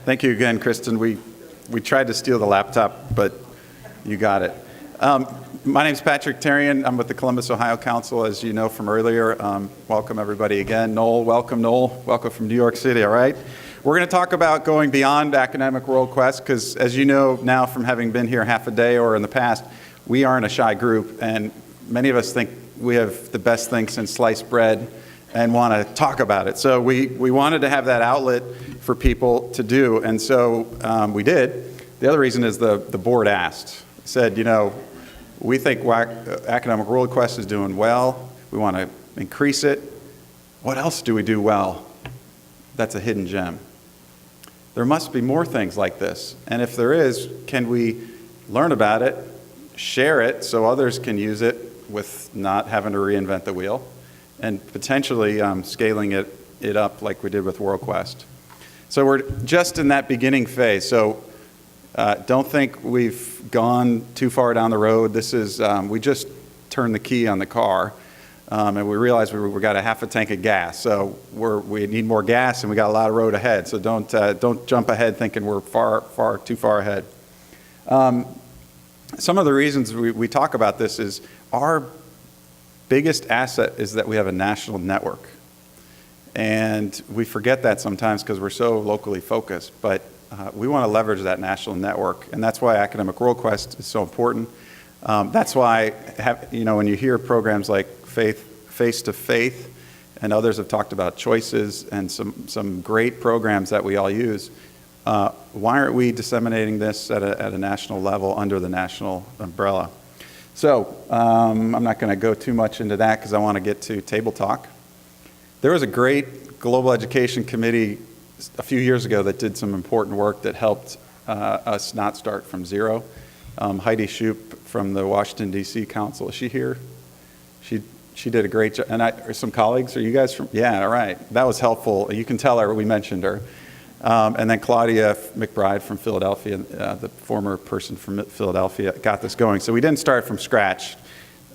Thank you again, Kristen. We tried to steal the laptop, but you got it. My name's Patrick Terrien. I'm with the Columbus, Ohio Council, as you know from earlier. Welcome, everybody, again. Noel. Welcome from New York City, all right? We're going to talk about going beyond academic WorldQuest, because as you know now from having been here half a day or in the past, we aren't a shy group, and many of us think we have the best thing since sliced bread and want to talk about it. So we wanted to have that outlet for people to do, and so we did. The other reason is the board asked, said, you know, we think academic WorldQuest is doing well. We want to increase it. What else do we do well? That's a hidden gem. There must be more things like this, and if there is, can we learn about it, share it so others can use it with not having to reinvent the wheel, and potentially scaling it up like we did with WorldQuest. So we're just in that beginning phase. So don't think we've gone too far down the road. This is, we just turned the key on the car, and we realized we got a half a tank of gas. So we need more gas, and we got a lot of road ahead. So don't jump ahead thinking we're too far ahead. Some of the reasons we talk about this is our biggest asset is that we have a national network. And we forget that sometimes because we're so locally focused, but we want to leverage that national network, and that's why academic WorldQuest is so important. That's why, when you hear programs like Face to Faith, and others have talked about choices and some great programs that we all use, why aren't we disseminating this at a national level under the national umbrella? So I'm not going to go too much into that because I want to get to table talk. There was a great global education committee a few years ago that did some important work that helped us not start from zero. Heidi Shoup from the Washington, D.C. Council, is she here? She did a great job. And some colleagues, are you guys from? Yeah, all right. That was helpful. You can tell her we mentioned her. And then Claudia McBride from Philadelphia, the former person from Philadelphia, got this going. So we didn't start from scratch.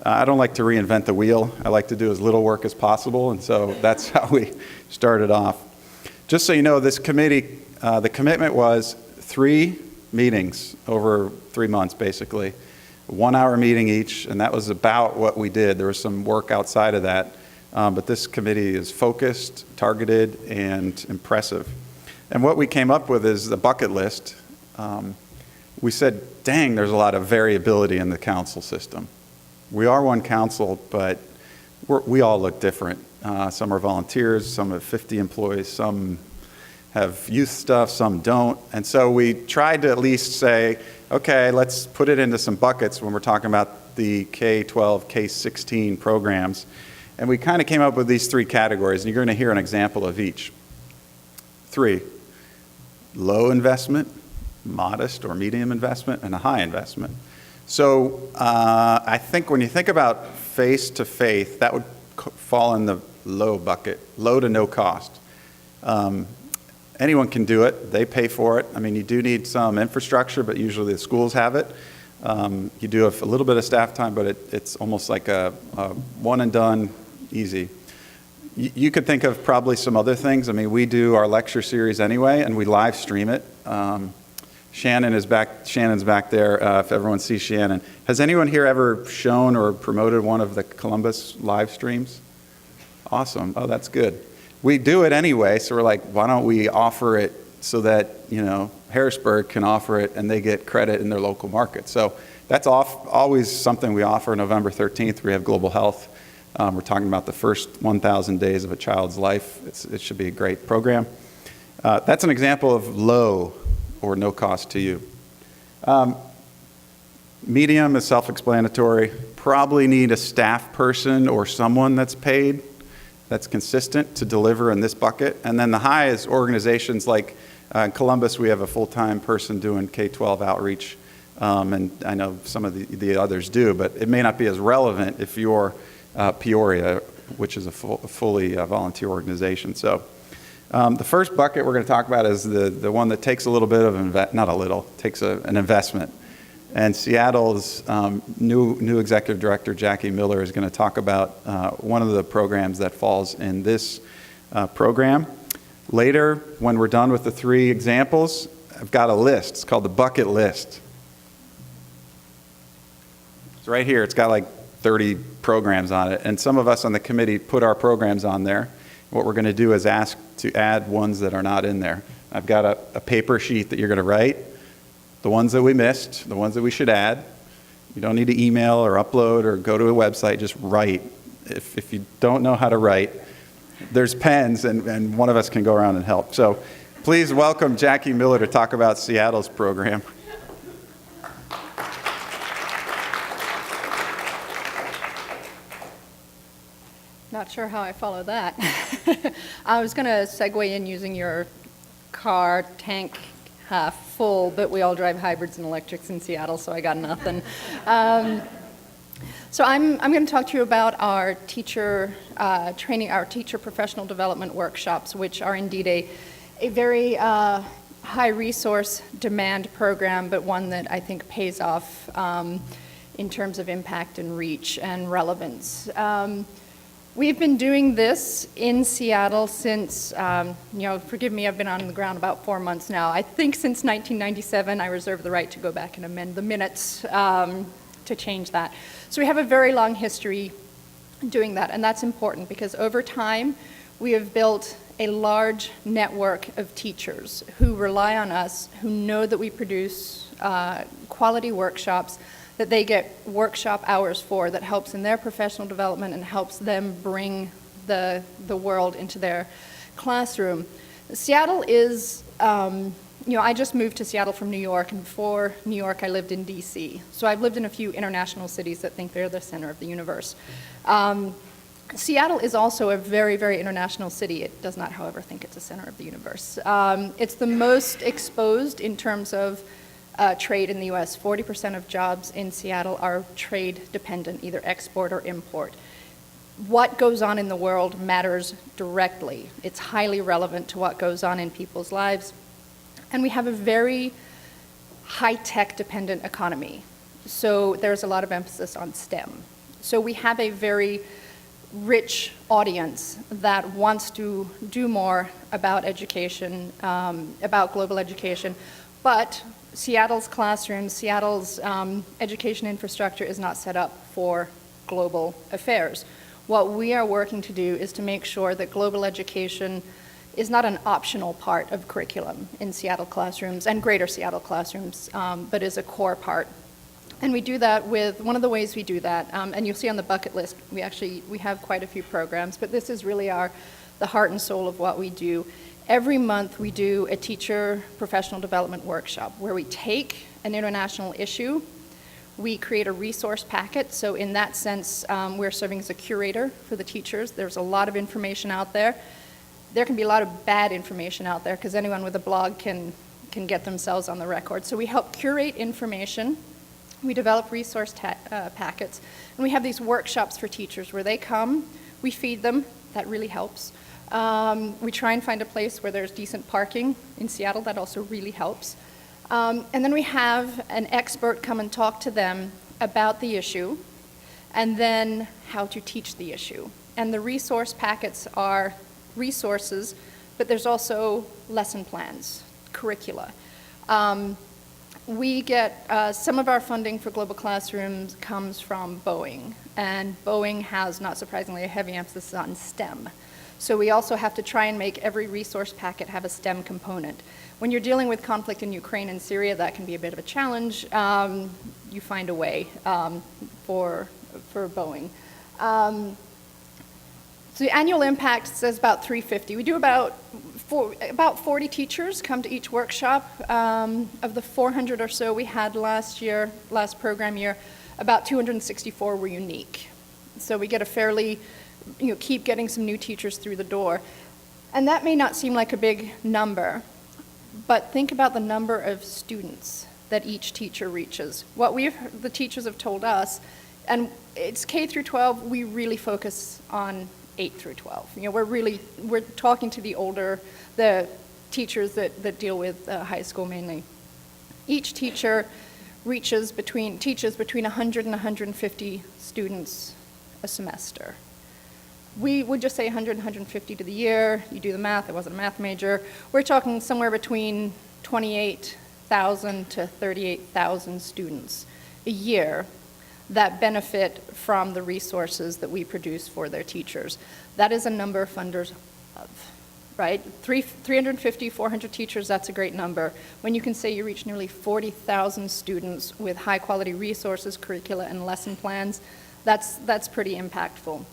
I don't like to reinvent the wheel. I like to do as little work as possible, and so that's how we started off. Just so you know, this committee, the commitment was 3 meetings over 3 months, basically. 1-hour meeting each, and that was about what we did. There was some work outside of that, but this committee is focused, targeted, and impressive. And what we came up with is the bucket list. We said, dang, there's a lot of variability in the council system. We are one council, but we all look different. Some are volunteers, some have 50 employees, some have youth stuff, some don't. And so we tried to at least say, okay, let's put it into some buckets when we're talking about the K-12, K-16 programs. And we kind of came up with these 3 categories, and you're going to hear an example of each. 3, low investment, modest or medium investment, and a high investment. So I think when you think about Face to Faith, that would fall in the low bucket, low to no cost. Anyone can do it. They pay for it. I mean, you do need some infrastructure, but usually the schools have it. You do have a little bit of staff time, but it's almost like a one and done, easy. You could think of probably some other things. I mean, we do our lecture series anyway, and we live stream it. Shannon's back there, if everyone sees Shannon. Has anyone here ever shown or promoted one of the Columbus live streams? Awesome. Oh, that's good. We do it anyway, so we're like, why don't we offer it so that, Harrisburg can offer it and they get credit in their local market. So that's always something we offer. November 13th, we have Global Health. We're talking about the first 1,000 days of a child's life. It should be a great program. That's an example of low or no cost to you. Medium is self-explanatory. Probably need a staff person or someone that's paid, that's consistent to deliver in this bucket. And then the high is organizations like in Columbus, we have a full-time person doing K-12 outreach. And I know some of the others do, but it may not be as relevant if you're Peoria, which is a fully volunteer organization. So the first bucket we're going to talk about is the one that takes a little bit of, not a little, takes an investment. And Seattle's new executive director, Jackie Miller, is going to talk about one of the programs that falls in this program. Later, when we're done with the 3 examples, I've got a list. It's called the bucket list. It's right here. It's got like 30 programs on it. And some of us on the committee put our programs on there. What we're going to do is ask to add ones that are not in there. I've got a paper sheet that you're going to write, the ones that we missed, the ones that we should add. You don't need to email or upload or go to a website, just write. If you don't know how to write, there's pens, and one of us can go around and help. So please welcome Jackie Miller to talk about Seattle's program. Not sure how I follow that. I was going to segue in using your car tank half full, but we all drive hybrids and electrics in Seattle, so I got nothing. So I'm going to talk to you about our teacher training, our teacher professional development workshops, which are indeed a very high resource demand program, but one that I think pays off in terms of impact and reach and relevance. We've been doing this in Seattle since, forgive me, I've been on the ground about 4 months now. I think since 1997, I reserve the right to go back and amend the minutes to change that. So we have a very long history doing that, and that's important because over time, we have built a large network of teachers who rely on us, who know that we produce quality workshops, that they get workshop hours for, that helps in their professional development and helps them bring the world into their classroom. Seattle is, I just moved to Seattle from New York, and before New York I lived in DC. So I've lived in a few international cities that think they're the center of the universe. Seattle is also a very, very international city. It does not, however, think it's the center of the universe. It's the most exposed in terms of trade in the U.S. 40% of jobs in Seattle are trade dependent, either export or import. What goes on in the world matters directly. It's highly relevant to what goes on in people's lives. And we have a very high-tech dependent economy. So there's a lot of emphasis on STEM. So we have a very rich audience that wants to do more about education, about global education, but Seattle's classrooms, Seattle's education infrastructure is not set up for global affairs. What we are working to do is to make sure that global education is not an optional part of curriculum in Seattle classrooms and greater Seattle classrooms, but is a core part. And we do that with, one of the ways we do that, and you'll see on the bucket list, we have quite a few programs, but this is really the heart and soul of what we do. Every month we do a teacher professional development workshop where we take an international issue, we create a resource packet, so in that sense we're serving as a curator for the teachers. There's a lot of information out there. There can be a lot of bad information out there because anyone with a blog can get themselves on the record. So we help curate information, we develop resource packets, and we have these workshops for teachers where they come, we feed them, that really helps. We try and find a place where there's decent parking in Seattle. That also really helps. And then we have an expert come and talk to them about the issue and then how to teach the issue. And the resource packets are resources, but there's also lesson plans, curricula. We get, some of our funding for global classrooms comes from Boeing, and Boeing has, not surprisingly, a heavy emphasis on STEM. So we also have to try and make every resource packet have a STEM component. When you're dealing with conflict in Ukraine and Syria, that can be a bit of a challenge. You find a way for Boeing. So the annual impact says about 350. We do about 40 teachers come to each workshop. Of the 400 or so we had last program year, about 264 were unique. So we get a fairly, keep getting some new teachers through the door. And that may not seem like a big number, but think about the number of students that each teacher reaches. What the teachers have told us, and it's K through 12, we really focus on 8 through 12. We're talking to the teachers that deal with high school mainly. Each teacher teaches between 100 and 150 students a semester. we would just say 100, 150 to the year. You do the math, I wasn't a math major. We're talking somewhere between 28,000 to 38,000 students a year that benefit from the resources that we produce for their teachers. That is a number funders love, right? 350, 400 teachers, that's a great number. When you can say you reach nearly 40,000 students with high quality resources, curricula, and lesson plans, that's pretty impactful.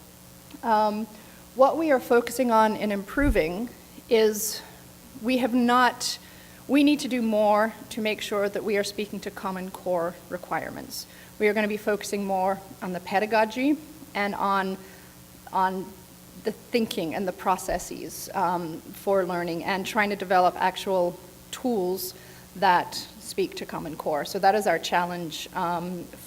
What we are focusing on and improving is we need to do more to make sure that we are speaking to Common Core requirements. We are going to be focusing more on the pedagogy and on the thinking and the processes for learning, and trying to develop actual tools that speak to Common Core. So that is our challenge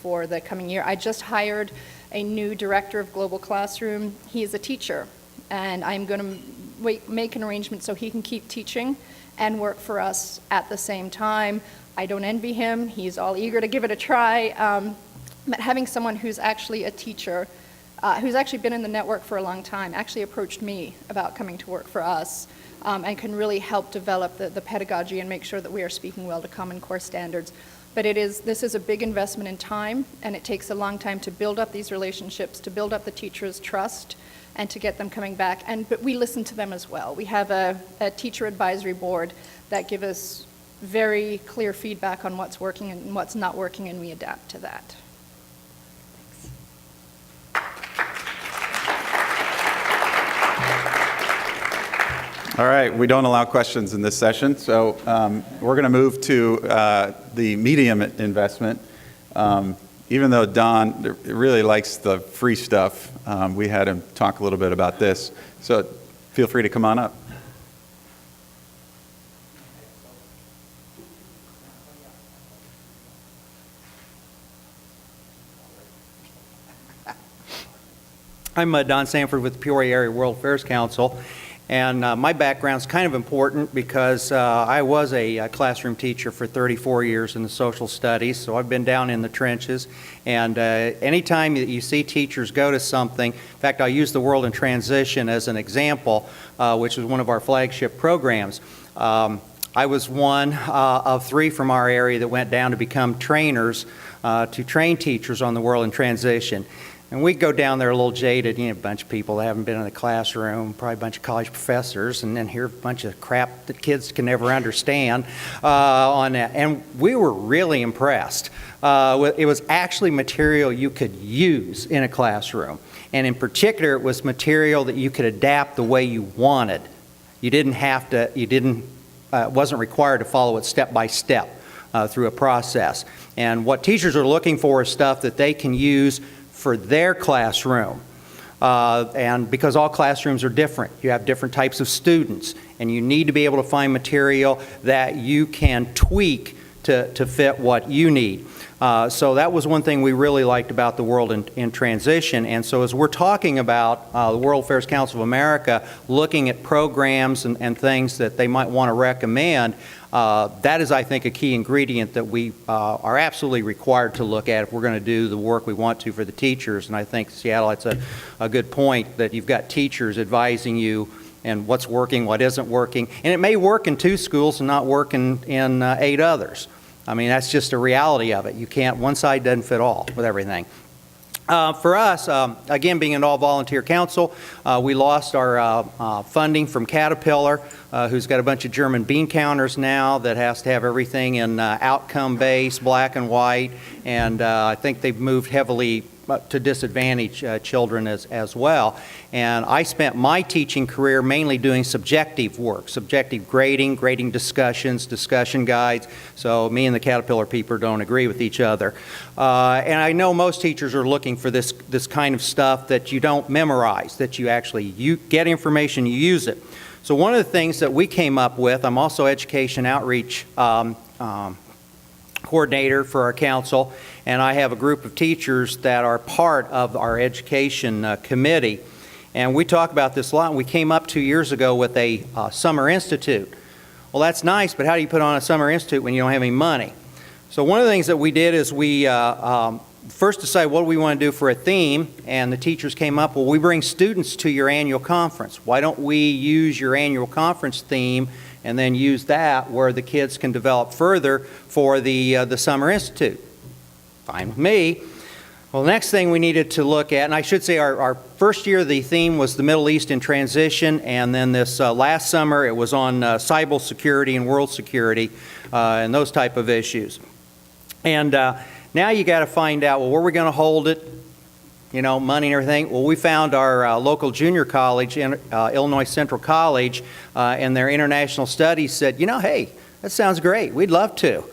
for the coming year. I just hired a new director of Global Classroom. He is a teacher, and I'm going to make an arrangement so he can keep teaching and work for us at the same time. I don't envy him. He's all eager to give it a try. But having someone who's actually a teacher, who's actually been in the network for a long time, actually approached me about coming to work for us, and can really help develop the pedagogy and make sure that we are speaking well to Common Core standards. But this is a big investment in time, and it takes a long time to build up these relationships, to build up the teachers' trust, and to get them coming back. But we listen to them as well. We have a teacher advisory board that give us very clear feedback on what's working and what's not working, and we adapt to that. All right, we don't allow questions in this session, so we're going to move to the medium investment. Even though Don really likes the free stuff, we had him talk a little bit about this. So feel free to come on up. I'm Don Samford with the Peoria Area World Affairs Council, and my background's kind of important because I was a classroom teacher for 34 years in the social studies, so I've been down in the trenches, and anytime that you see teachers go to something, in fact, I'll use the World in Transition as an example, which is one of our flagship programs. I was one of 3 from our area that went down to become trainers to train teachers on the World in Transition. And we go down there a little jaded, a bunch of people that haven't been in the classroom, probably a bunch of college professors, and then hear a bunch of crap that kids can never understand on that. And we were really impressed. It was actually material you could use in a classroom. And in particular, it was material that you could adapt the way you wanted. You didn't have to, it wasn't required to follow it step by step through a process. And what teachers are looking for is stuff that they can use for their classroom. And because all classrooms are different, you have different types of students, and you need to be able to find material that you can tweak to fit what you need. So that was one thing we really liked about the World in Transition. And so as we're talking about the World Affairs Council of America looking at programs and things that they might want to recommend, that is, I think, a key ingredient that we are absolutely required to look at if we're going to do the work we want to for the teachers. And I think, Seattle, it's a good point that you've got teachers advising you and what's working, what isn't working. And it may work in 2 schools and not work in 8 others. I mean, that's just a reality of it. You can't, one side doesn't fit all with everything. For us, again, being an all-volunteer council, we lost our funding from Caterpillar, who's got a bunch of German bean counters now that has to have everything in outcome-based, black and white, and I think they've moved heavily to disadvantage children as well. And I spent my teaching career mainly doing subjective work, subjective grading discussions, discussion guides. So me and the Caterpillar people don't agree with each other. And I know most teachers are looking for this kind of stuff that you don't memorize, that you get information, you use it. So one of the things that we came up with, I'm also education outreach coordinator for our council, and I have a group of teachers that are part of our education committee. And we talk about this a lot, and we came up 2 years ago with a summer institute. Well, that's nice, but how do you put on a summer institute when you don't have any money? So one of the things that we did is we first decide what do we want to do for a theme, and the teachers came up, well, we bring students to your annual conference. Why don't we use your annual conference theme and then use that where the kids can develop further for the Summer Institute? Fine with me. Well, the next thing we needed to look at, and I should say our first year the theme was the Middle East in transition, and then this last summer it was on cyber security and world security and those type of issues. And now you got to find out, well, where are we going to hold it? You know, money and everything. Well, we found our local junior college, Illinois Central College, and their international studies said, you know, hey, that sounds great. We'd love to.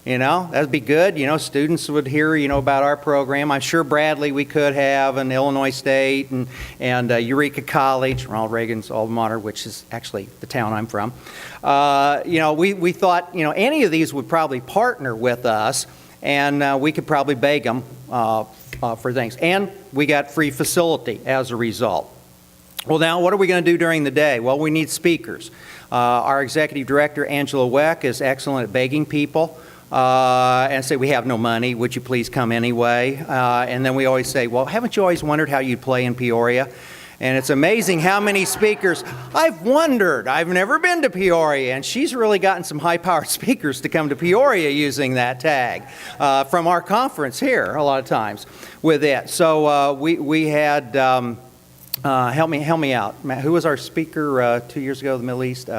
You know, that'd be good. You know, students would hear, you know, about our program. I'm sure Bradley we could have, and Illinois State, and Eureka College, Ronald Reagan's alma mater, which is actually the town I'm from. You know, we thought, you know, any of these would probably partner with us, and we could probably beg them for things. And we got free facility as a result. Well, now, what are we going to do during the day? Well, we need speakers. Our executive director, Angela Weck, is excellent at begging people and say, we have no money, would you please come anyway? And then we always say, well, haven't you always wondered how you'd play in Peoria? And it's amazing how many speakers, I've wondered, I've never been to Peoria, and she's really gotten some high-powered speakers to come to Peoria using that tag from our conference here a lot of times with it. So we had, help me out, Matt, who was our speaker 2 years ago, the Middle East?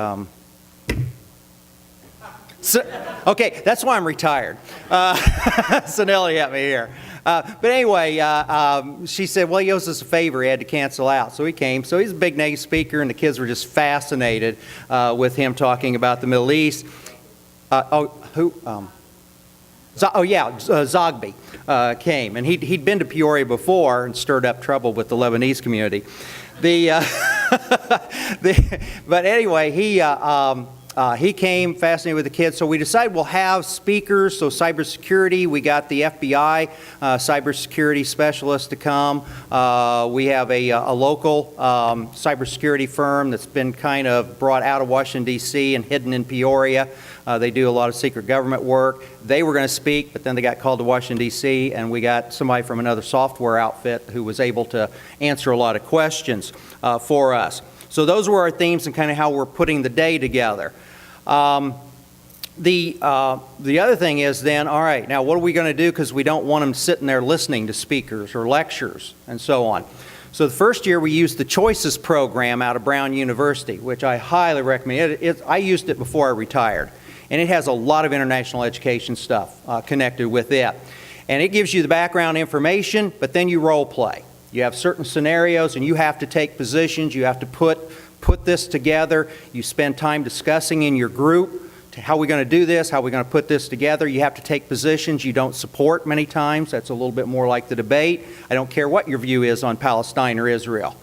Okay, that's why I'm retired. So Nellie got me here. But anyway, she said, well, he owes us a favor. He had to cancel out. So he came. So he's a big native speaker, and the kids were just fascinated with him talking about the Middle East. Zogby came. And he'd been to Peoria before and stirred up trouble with the Lebanese community. But anyway, he came fascinated with the kids, so we decided we'll have speakers. So cybersecurity, we got the FBI cybersecurity specialist to come. We have a local cybersecurity firm that's been kind of brought out of Washington, D.C. and hidden in Peoria. They do a lot of secret government work. They were going to speak, but then they got called to Washington, D.C., and we got somebody from another software outfit who was able to answer a lot of questions for us. So those were our themes and kind of how we're putting the day together. The other thing is then, all right, now what are we going to do, because we don't want them sitting there listening to speakers or lectures and so on. So the first year we used the Choices program out of Brown University, which I highly recommend. I used it before I retired, and it has a lot of international education stuff connected with it. And it gives you the background information, but then you role play. You have certain scenarios, and you have to take positions. You have to put this together. You spend time discussing in your group how are we going to do this, how are we going to put this together. You have to take positions you don't support many times. That's a little bit more like the debate. I don't care what your view is on Palestine or Israel.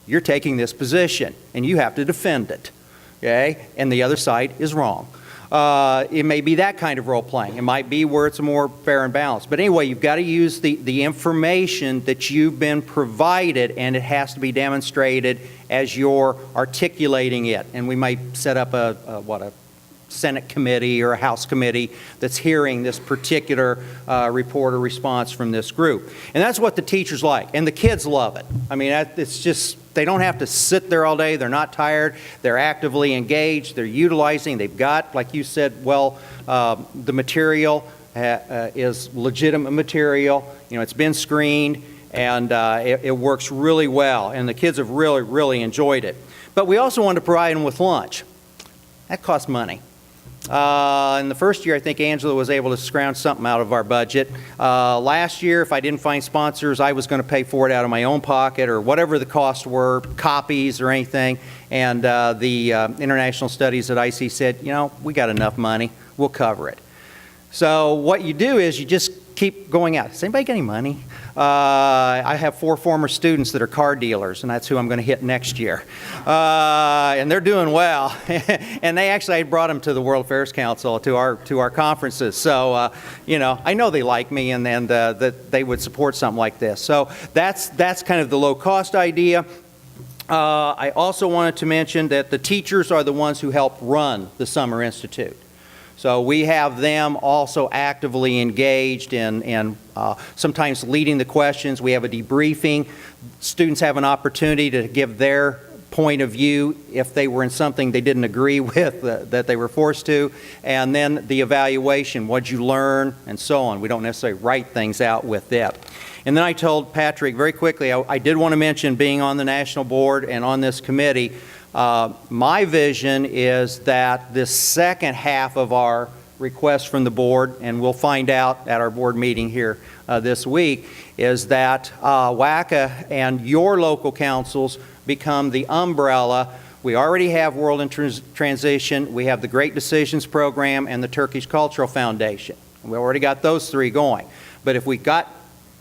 You're taking this position, and you have to defend it. Okay? And the other side is wrong. It may be that kind of role-playing. It might be where it's more fair and balanced. But anyway, you've got to use the information that you've been provided, and it has to be demonstrated as you're articulating it. And we might set up a Senate committee or a House committee that's hearing this particular report or response from this group. And that's what the teachers like. And the kids love it. I mean, it's just, they don't have to sit there all day. They're not tired. They're actively engaged. They're utilizing. They've got, like you said, well, the material is legitimate material. You know, it's been screened, and it works really well. And the kids have really, really enjoyed it. But we also wanted to provide them with lunch. That costs money. In the first year, I think Angela was able to scrounge something out of our budget. Last year, if I didn't find sponsors, I was going to pay for it out of my own pocket or whatever the costs were, copies or anything. And the International Studies at IC said, you know, we got enough money. We'll cover it. So what you do is you just keep going out. Does anybody got any money? I have 4 former students that are car dealers, and that's who I'm going to hit next year. And they're doing well. And they actually, I brought them to the World Affairs Council, to our conferences. So, you know, I know they like me, and that they would support something like this. So that's kind of the low-cost idea. I also wanted to mention that the teachers are the ones who help run the Summer Institute. So we have them also actively engaged in sometimes leading the questions. We have a debriefing. Students have an opportunity to give their point of view if they were in something they didn't agree with that they were forced to, and then the evaluation, what'd you learn, and so on. We don't necessarily write things out with it. And then I told Patrick very quickly, I did want to mention being on the national board and on this committee, my vision is that this second half of our request from the board, and we'll find out at our board meeting here this week, is that WACA and your local councils become the umbrella. We already have World in Transition, we have the Great Decisions Program, and the Turkish Cultural Foundation. We already got those three going. But if we got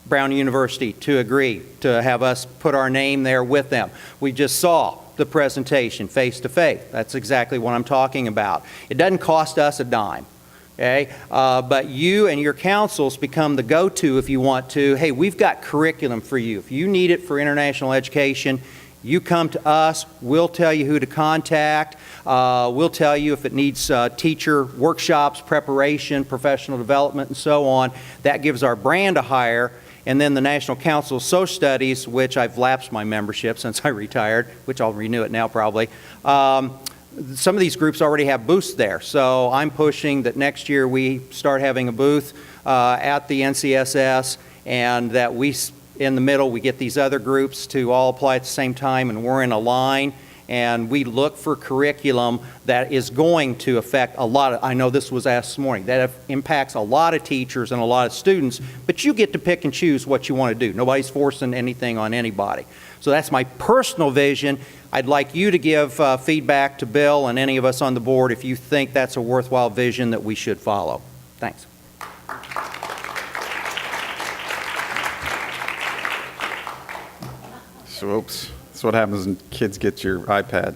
Brown University to agree to have us put our name there with them, we just saw the presentation face to face. That's exactly what I'm talking about. It doesn't cost us a dime. Okay? But you and your councils become the go-to if you want to. Hey, we've got curriculum for you. If you need it for international education, you come to us. We'll tell you who to contact. We'll tell you if it needs teacher workshops, preparation, professional development, and so on. That gives our brand a hire. And then the National Council of Social Studies, which I've lapsed my membership since I retired, which I'll renew it now probably. Some of these groups already have booths there. So I'm pushing that next year we start having a booth at the NCSS, and that we, in the middle, we get these other groups to all apply at the same time, and we're in a line. And we look for curriculum that is going to affect a lot of, I know this was asked this morning, that impacts a lot of teachers and a lot of students, but you get to pick and choose what you want to do. Nobody's forcing anything on anybody. So that's my personal vision. I'd like you to give feedback to Bill and any of us on the board if you think that's a worthwhile vision that we should follow. Thanks. So, oops. That's what happens when kids get your iPad.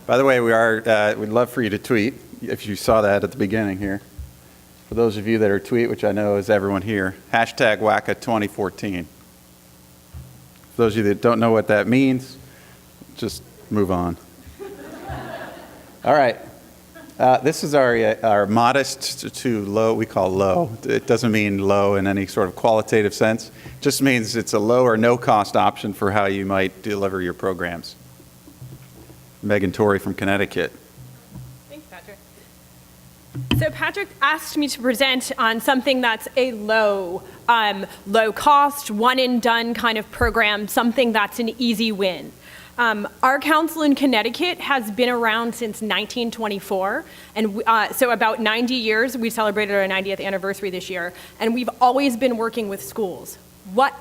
By the way, we'd love for you to tweet, if you saw that at the beginning here. For those of you that are tweet, which I know is everyone here, hashtag WACA 2014. For those of you that don't know what that means, just move on. All right. This is our modest to low, we call low. It doesn't mean low in any sort of qualitative sense. It just means it's a low or no cost option for how you might deliver your programs. Megan Torrey from Connecticut. Thanks, Patrick. So Patrick asked me to present on something that's a low cost, one and done kind of program, something that's an easy win. Our council in Connecticut has been around since 1924, and so about 90 years. We celebrated our 90th anniversary this year, and we've always been working with schools. What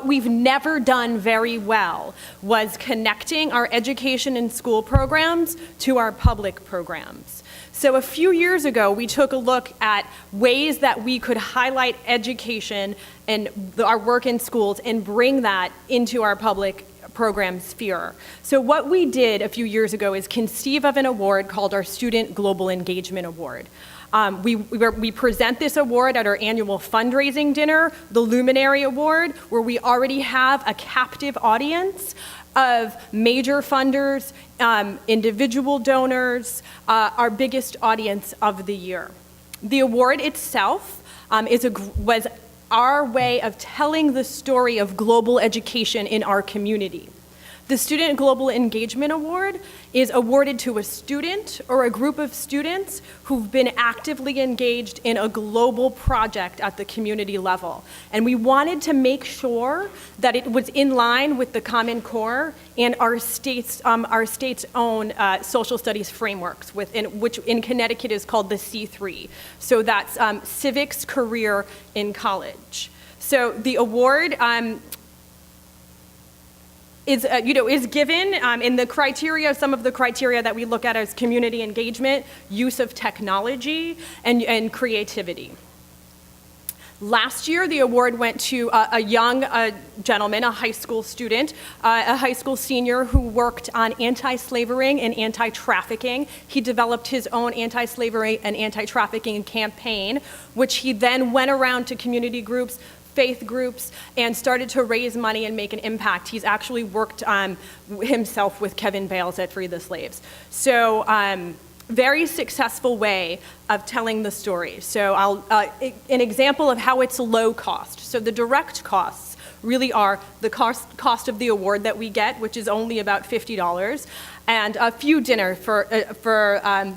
we've never done very well was connecting our education and school programs to our public programs. So a few years ago, we took a look at ways that we could highlight education and our work in schools and bring that into our public program sphere. So what we did a few years ago is conceive of an award called our Student Global Engagement Award. We present this award at our annual fundraising dinner, the Luminary Award, where we already have a captive audience of major funders, individual donors, our biggest audience of the year. The award itself was our way of telling the story of global education in our community. The Student Global Engagement Award is awarded to a student or a group of students who've been actively engaged in a global project at the community level. And we wanted to make sure that it was in line with the Common Core and our state's own social studies frameworks, which in Connecticut is called the C3. So that's civics, career, in college. So the award is given in the criteria, some of the criteria that we look at as community engagement, use of technology, and creativity. Last year, the award went to a young gentleman, a high school student, a high school senior who worked on anti-slavery and anti-trafficking. He developed his own anti-slavery and anti-trafficking campaign, which he then went around to community groups, faith groups, and started to raise money and make an impact. He's actually worked himself with Kevin Bales at Free the Slaves. So very successful way of telling the story. So an example of how it's low cost. So the direct costs really are the cost of the award that we get, which is only about $50, and a few dinner for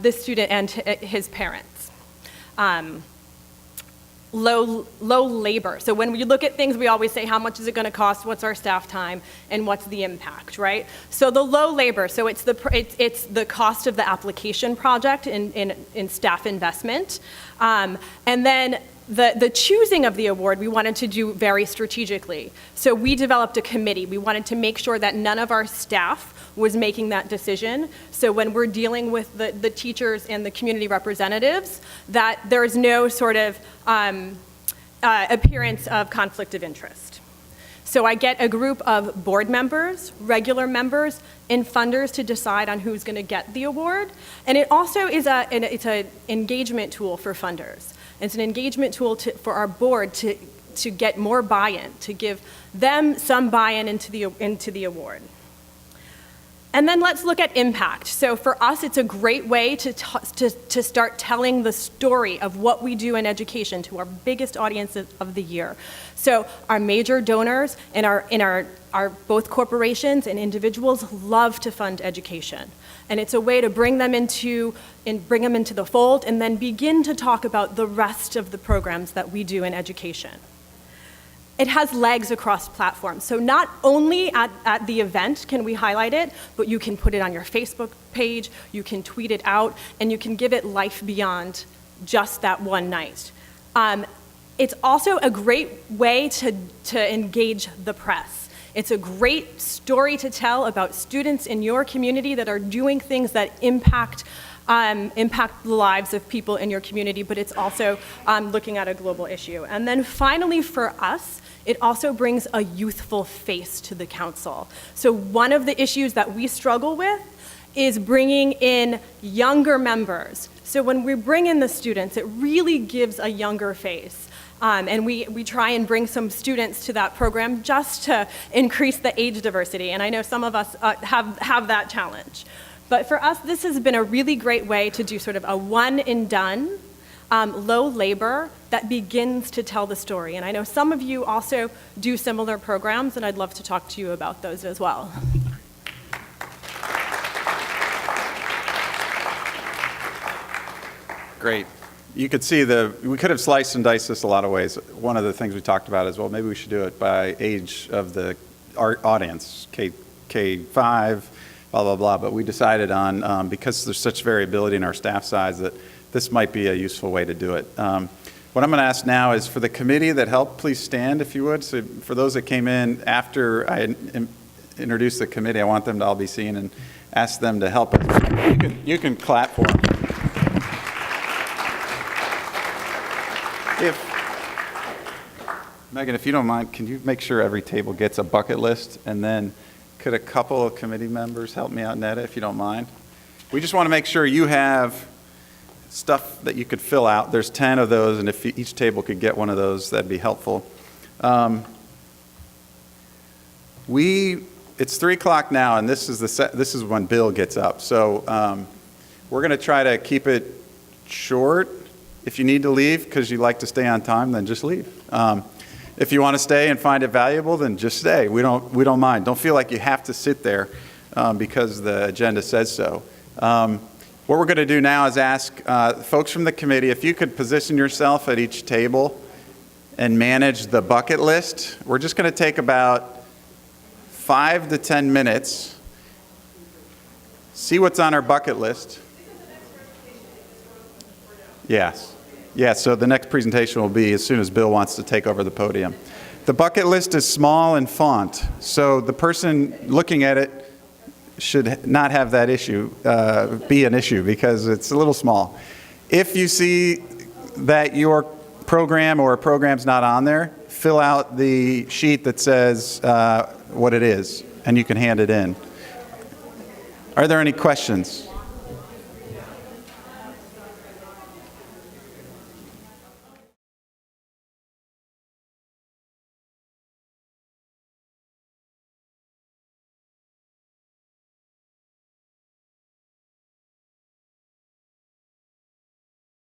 this student and his parents. Low labor. So when we look at things, we always say, how much is it going to cost? What's our staff time? And what's the impact, right? So the low labor, so it's the cost of the application project in staff investment. And then the choosing of the award, we wanted to do very strategically. So we developed a committee. We wanted to make sure that none of our staff was making that decision. So when we're dealing with the teachers and the community representatives, that there is no sort of appearance of conflict of interest. So I get a group of board members, regular members, and funders to decide on who's going to get the award. And it also is it's an engagement tool for funders. It's an engagement tool for our board to get more buy-in, to give them some buy-in into the award. And then let's look at impact. So for us, it's a great way to start telling the story of what we do in education to our biggest audiences of the year. So our major donors and our both corporations and individuals love to fund education. And it's a way to bring them into the fold and then begin to talk about the rest of the programs that we do in education. It has legs across platforms. So not only at the event can we highlight it, but you can put it on your Facebook page, you can tweet it out, and you can give it life beyond just that one night. It's also a great way to engage the press. It's a great story to tell about students in your community that are doing things that impact the lives of people in your community, but it's also looking at a global issue. And then finally for us, it also brings a youthful face to the council. So one of the issues that we struggle with is bringing in younger members. So when we bring in the students, it really gives a younger face. And we try and bring some students to that program just to increase the age diversity. And I know some of us have that challenge. But for us, this has been a really great way to do sort of a one and done, low labor that begins to tell the story. And I know some of you also do similar programs, and I'd love to talk to you about those as well. Great. You could see we could have sliced and diced this a lot of ways. One of the things we talked about is, well, maybe we should do it by age of our audience, K-5, blah, blah, blah. But we decided on, because there's such variability in our staff size, that this might be a useful way to do it. What I'm going to ask now is for the committee that helped, please stand if you would. So for those that came in after I introduced the committee, I want them to all be seen and ask them to help us. You can clap for them. Megan, if you don't mind, can you make sure every table gets a bucket list? And then could a couple of committee members help me out, Netta, if you don't mind? We just want to make sure you have stuff that you could fill out. There's 10 of those, and if each table could get one of those, that'd be helpful. It's 3 o'clock now, and this is when Bill gets up. So we're going to try to keep it short. If you need to leave because you like to stay on time, then just leave. If you want to stay and find it valuable, then just stay. We don't mind. Don't feel like you have to sit there because the agenda says so. What we're going to do now is ask folks from the committee if you could position yourself at each table and manage the bucket list. We're just going to take about 5 to 10 minutes, see what's on our bucket list. Yes. Yeah, so the next presentation will be as soon as Bill wants to take over the podium. The bucket list is small and font, so the person looking at it should not have that issue be an issue because it's a little small. If you see that your program or a program's not on there, fill out the sheet that says what it is, and you can hand it in. Are there any questions?